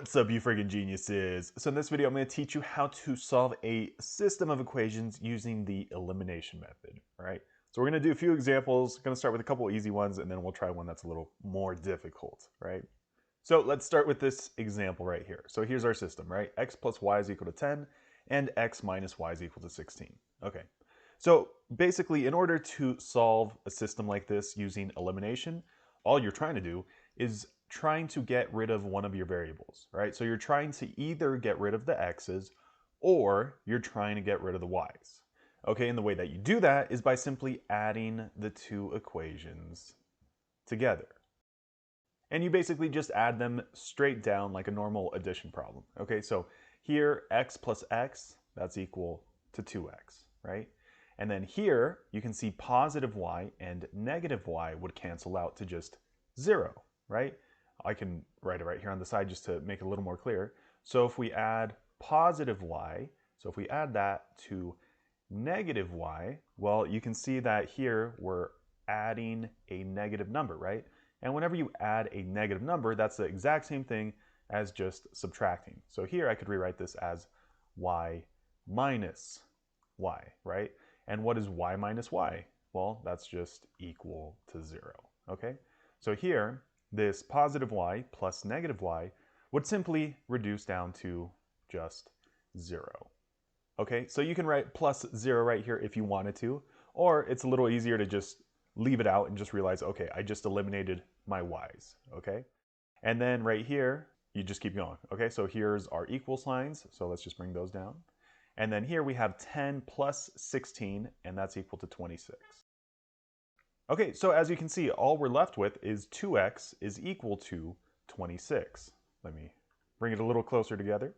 What's up, you friggin' geniuses? So in this video, I'm going to teach you how to solve a system of equations using the elimination method, all right? So we're going to do a few examples. Going to start with a couple easy ones, and then we'll try one that's a little more difficult, right? So let's start with this example right here. So here's our system, right? X plus y is equal to 10, and x minus y is equal to 16. Okay, so basically, in order to solve a system like this using elimination, all you're trying to do is trying to get rid of one of your variables, right? So you're trying to either get rid of the x's or you're trying to get rid of the y's. Okay, and the way that you do that is by simply adding the two equations together. And you basically just add them straight down like a normal addition problem. Okay, so here x plus x, that's equal to 2x, right? And then here you can see positive y and negative y would cancel out to just 0, right? I can write it right here on the side just to make it a little more clear. So if we add positive y, so if we add that to negative y, well, you can see that here we're adding a negative number, right? And whenever you add a negative number, that's the exact same thing as just subtracting. So here I could rewrite this as y minus y, right? And what is y minus y? Well, that's just equal to 0, okay? So here, this positive y plus negative y would simply reduce down to just 0. Okay, so you can write plus 0 right here if you wanted to, or it's a little easier to just leave it out and just realize, okay, I just eliminated my y's, okay? And then right here, you just keep going, okay? So here's our equal signs, so let's just bring those down. And then here we have 10 plus 16, and that's equal to 26. Okay, so as you can see, all we're left with is 2x is equal to 26. Let me bring it a little closer together.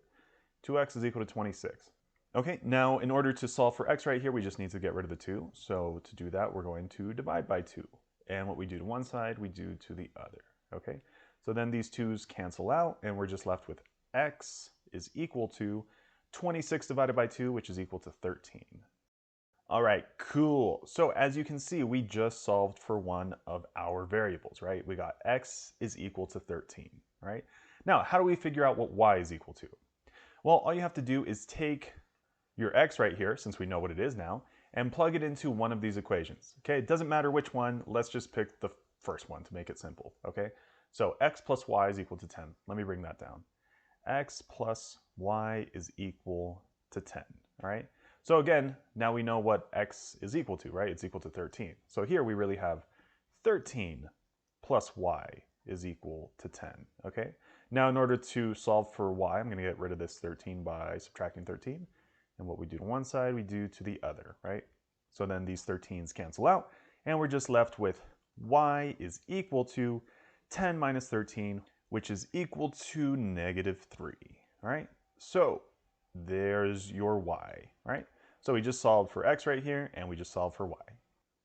2x is equal to 26. Okay, now in order to solve for x right here, we just need to get rid of the 2. So to do that, we're going to divide by 2. And what we do to one side, we do to the other. Okay, so then these 2's cancel out, and we're just left with x is equal to 26 divided by 2, which is equal to 13. All right, cool. So as you can see, we just solved for one of our variables, right? We got x is equal to 13, right? Now, how do we figure out what y is equal to? Well, all you have to do is take your x right here, since we know what it is now, and plug it into one of these equations. Okay, it doesn't matter which one, let's just pick the first one to make it simple, okay? So x plus y is equal to 10. Let me bring that down. X plus y is equal to 10, all right? So again, now we know what x is equal to, right? It's equal to 13. So here we really have 13 plus y is equal to 10, okay? Now in order to solve for y, I'm gonna get rid of this 13 by subtracting 13. And what we do to one side, we do to the other, right? So then these 13's cancel out, and we're just left with y is equal to 10 minus 13, which is equal to negative 3, all right? So there's your y, right? So we just solved for x right here, and we just solved for y.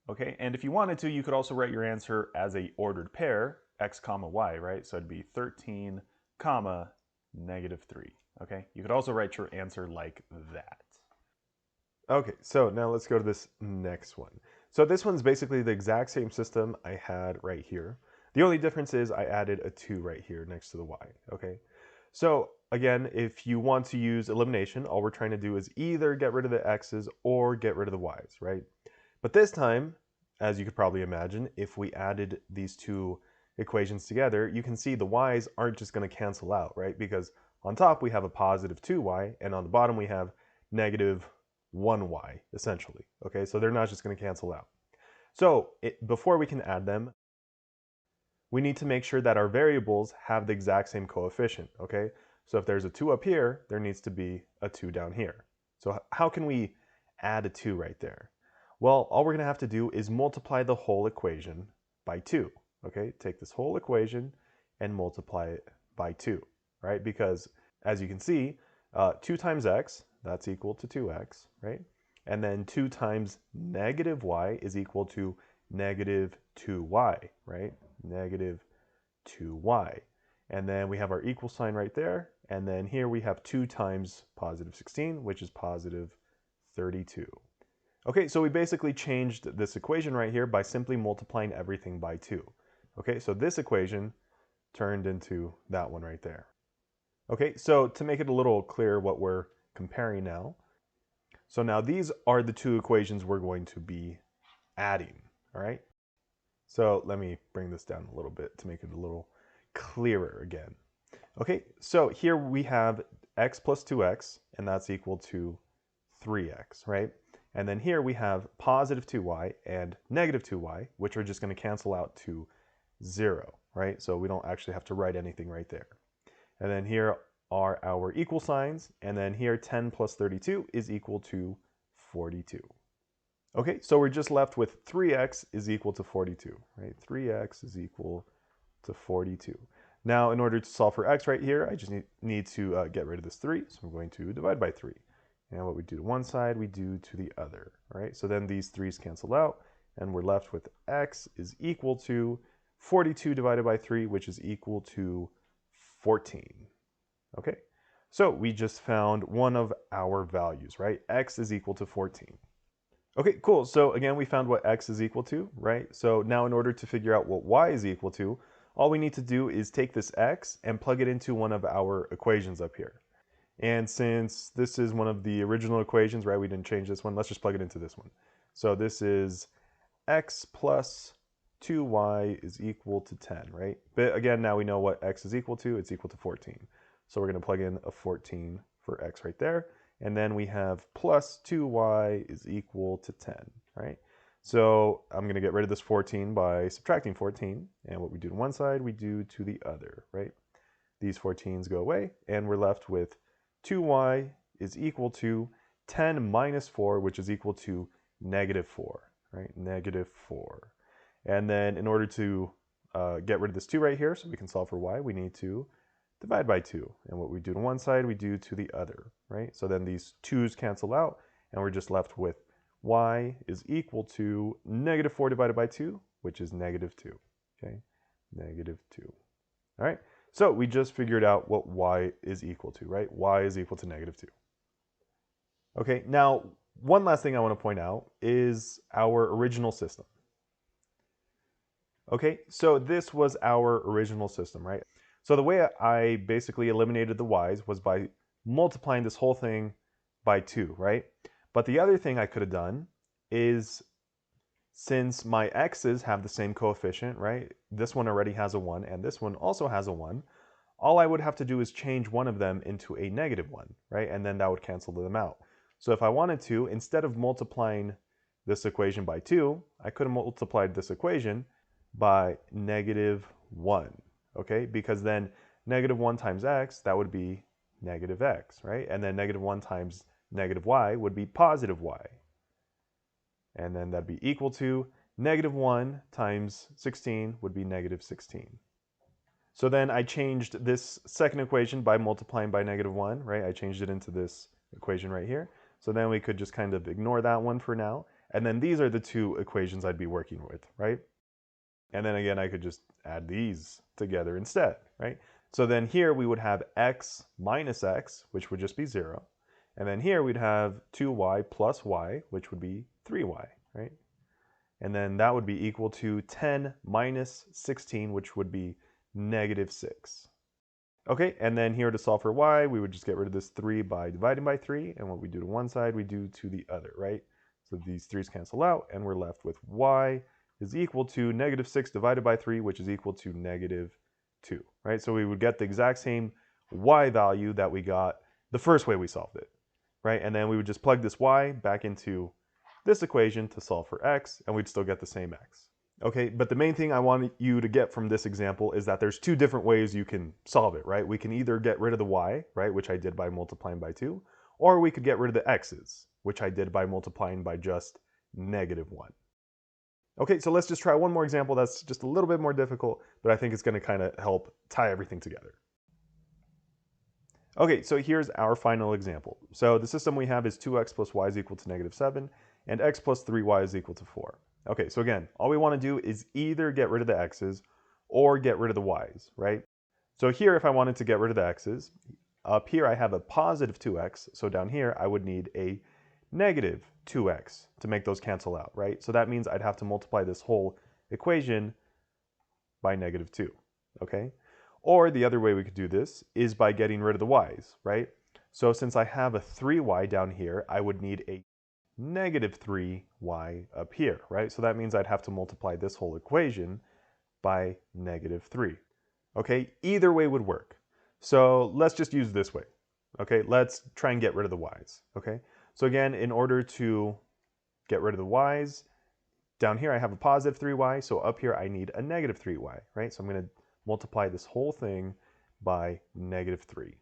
Okay, and if you wanted to, you could also write your answer as a ordered pair, x comma y, right? So it'd be 13 comma negative 3. Okay, you could also write your answer like that. Okay, so now let's go to this next one. So this one's basically the exact same system I had right here. The only difference is I added a 2 right here next to the y, okay? So again, if you want to use elimination, all we're trying to do is either get rid of the x's or get rid of the y's, right? But this time, as you could probably imagine, if we added these two equations together, you can see the y's aren't just going to cancel out, right? Because on top we have a positive 2y, and on the bottom we have negative 1y, essentially. Okay, so they're not just going to cancel out. So before we can add them, we need to make sure that our variables have the exact same coefficient, okay? So if there's a 2 up here, there needs to be a 2 down here. So how can we add a 2 right there? Well, all we're going to have to do is multiply the whole equation by 2, okay? Take this whole equation and multiply it by 2, right? Because as you can see, 2 times x, that's equal to 2x, right? And then 2 times negative y is equal to negative 2y, right? Negative 2y. And then we have our equal sign right there. And then here we have 2 times positive 16, which is positive 32. Okay, so we basically changed this equation right here by simply multiplying everything by 2. Okay, so this equation turned into that one right there. Okay, so to make it a little clearer what we're comparing now, so now these are the two equations we're going to be adding, all right? So let me bring this down a little bit to make it a little clearer again. Okay, so here we have x plus 2x, and that's equal to 3x, right? And then here we have positive 2y and negative 2y, which are just going to cancel out to 0, right? So we don't actually have to write anything right there. And then here are our equal signs, and then here 10 plus 32 is equal to 42. Okay, so we're just left with 3x is equal to 42, right? 3x is equal to 42. Now, in order to solve for x right here, I just need to get rid of this 3, so I'm going to divide by 3. And what we do to one side, we do to the other, right? So then these 3's cancel out, and we're left with x is equal to 42 divided by 3, which is equal to 14. Okay, so we just found one of our values, right? X is equal to 14. Okay, cool. So again, we found what x is equal to, right? So now in order to figure out what y is equal to, all we need to do is take this x and plug it into one of our equations up here. And since this is one of the original equations, right, we didn't change this one, let's just plug it into this one. So this is x plus 2y is equal to 10, right? But again, now we know what x is equal to. It's equal to 14. So we're going to plug in a 14 for x right there. And then we have plus 2y is equal to 10, right? So I'm going to get rid of this 14 by subtracting 14. And what we do to one side, we do to the other, right? These 14s go away, and we're left with 2y is equal to 10 minus 4, which is equal to negative 4, right? Negative 4. And then in order to get rid of this 2 right here, so we can solve for y, we need to divide by 2. And what we do to one side, we do to the other, right? So then these 2's cancel out, and we're just left with y is equal to negative 4 divided by 2, which is negative 2, okay? Negative 2. All right, so we just figured out what y is equal to, right? Y is equal to negative 2. Okay, now one last thing I want to point out is our original system. Okay, so this was our original system, right? So the way I basically eliminated the y's was by multiplying this whole thing by 2, right? But the other thing I could have done is, since my x's have the same coefficient, right? This one already has a 1, and this one also has a 1. All I would have to do is change one of them into a negative 1, right? And then that would cancel them out. So if I wanted to, instead of multiplying this equation by 2, I could have multiplied this equation by negative 1, okay? Because then negative 1 times x, that would be negative x, right? And then negative 1 times negative y would be positive y. And then that'd be equal to negative 1 times 16 would be negative 16. So then I changed this second equation by multiplying by negative 1, right? I changed it into this equation right here. So then we could just kind of ignore that one for now. And then these are the two equations I'd be working with, right? And then again, I could just add these together instead, right? So then here we would have x minus x, which would just be 0. And then here we'd have 2y plus y, which would be 3y, right? And then that would be equal to 10 minus 16, which would be negative 6. Okay, and then here to solve for y, we would just get rid of this 3 by dividing by 3. And what we do to one side, we do to the other, right? So these 3's cancel out, and we're left with y is equal to negative 6 divided by 3, which is equal to negative 2, right? So we would get the exact same y value that we got the first way we solved it, right? And then we would just plug this y back into this equation to solve for x, and we'd still get the same x. Okay, but the main thing I want you to get from this example is that there's two different ways you can solve it, right? We can either get rid of the y, right, which I did by multiplying by 2, or we could get rid of the x's, which I did by multiplying by just negative 1. Okay, so let's just try one more example that's just a little bit more difficult, but I think it's going to kind of help tie everything together. Okay, so here's our final example. So the system we have is 2x plus y is equal to negative 7, and x plus 3y is equal to 4. Okay, so again, all we want to do is either get rid of the x's or get rid of the y's, right? So here, if I wanted to get rid of the x's, up here I have a positive 2x, so down here I would need a negative 2x to make those cancel out, right? So that means I'd have to multiply this whole equation by negative 2, okay? Or the other way we could do this is by getting rid of the y's, right? So since I have a 3y down here, I would need a negative 3y up here, right? So that means I'd have to multiply this whole equation by negative 3. Okay, either way would work. So let's just use this way. Okay, let's try and get rid of the y's. Okay, so again, in order to get rid of the y's, down here I have a positive 3y, so up here I need a negative 3y, right? So I'm going to multiply this whole thing by negative 3.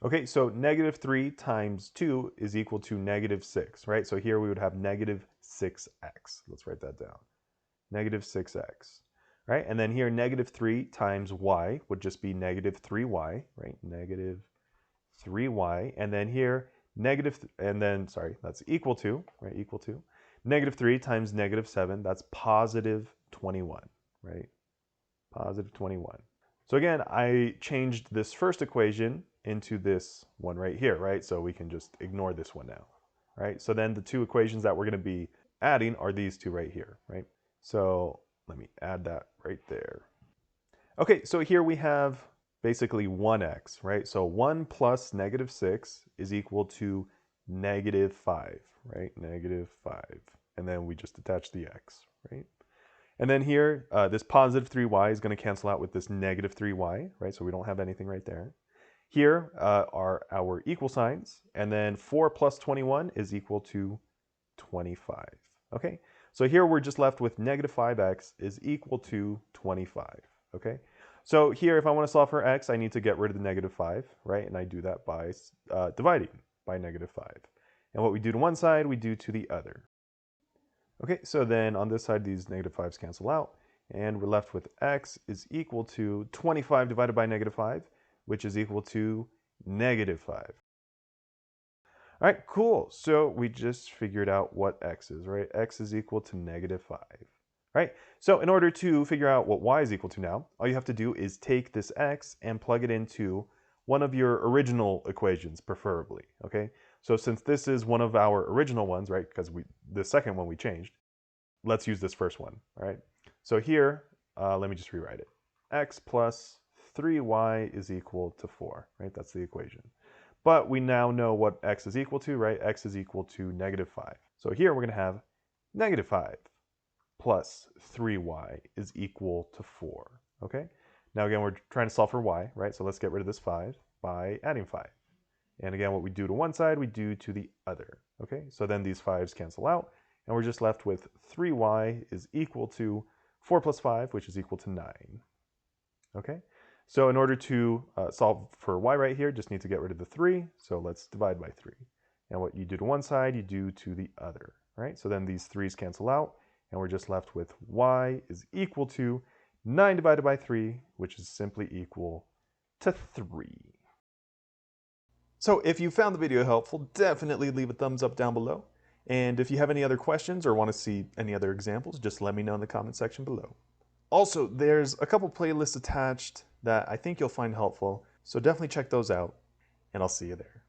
Okay, so negative 3 times 2 is equal to negative 6, right? So here we would have negative 6x. Let's write that down. Negative 6x, right? And then here negative 3 times y would just be negative 3y, right? Negative 3y. And then here that's equal to, right? Equal to. Negative 3 times negative 7, that's positive 21, right? Positive 21. So again, I changed this first equation into this one right here, right? So we can just ignore this one now, right? So then the two equations that we're going to be adding are these two right here, right? So let me add that right there. Okay, so here we have basically 1x, right? So 1 plus negative 6 is equal to negative 5, right? Negative 5. And then we just attach the x, right? And then here, this positive 3y is going to cancel out with this negative 3y, right? So we don't have anything right there. Here are our equal signs, and then 4 plus 21 is equal to 25, okay? So here we're just left with negative 5x is equal to 25, okay? So here, if I want to solve for x, I need to get rid of the negative 5, right? And I do that by dividing by negative 5. And what we do to one side, we do to the other. Okay, so then on this side, these negative 5's cancel out, and we're left with x is equal to 25 divided by negative 5, which is equal to negative 5. All right, cool. So we just figured out what x is, right? X is equal to negative 5. Right? So in order to figure out what y is equal to now, all you have to do is take this x and plug it into one of your original equations, preferably, okay? So since this is one of our original ones, right, because the second one we changed, let's use this first one, all right? So here, let me just rewrite it. X plus 3y is equal to 4, right? That's the equation. But we now know what x is equal to, right? X is equal to negative 5. So here we're going to have negative 5 plus 3y is equal to 4, okay? Now again, we're trying to solve for y, right? So let's get rid of this 5 by adding 5. And again, what we do to one side, we do to the other, okay? So then these 5's cancel out, and we're just left with 3y is equal to 4 plus 5, which is equal to 9, okay? So in order to solve for y right here, just need to get rid of the 3, so let's divide by 3. And what you do to one side, you do to the other, right? So then these 3's cancel out, and we're just left with y is equal to 9 divided by 3, which is simply equal to 3. So if you found the video helpful, definitely leave a thumbs up down below. And if you have any other questions or want to see any other examples, just let me know in the comment section below. Also, there's a couple playlists attached that I think you'll find helpful, so definitely check those out, and I'll see you there.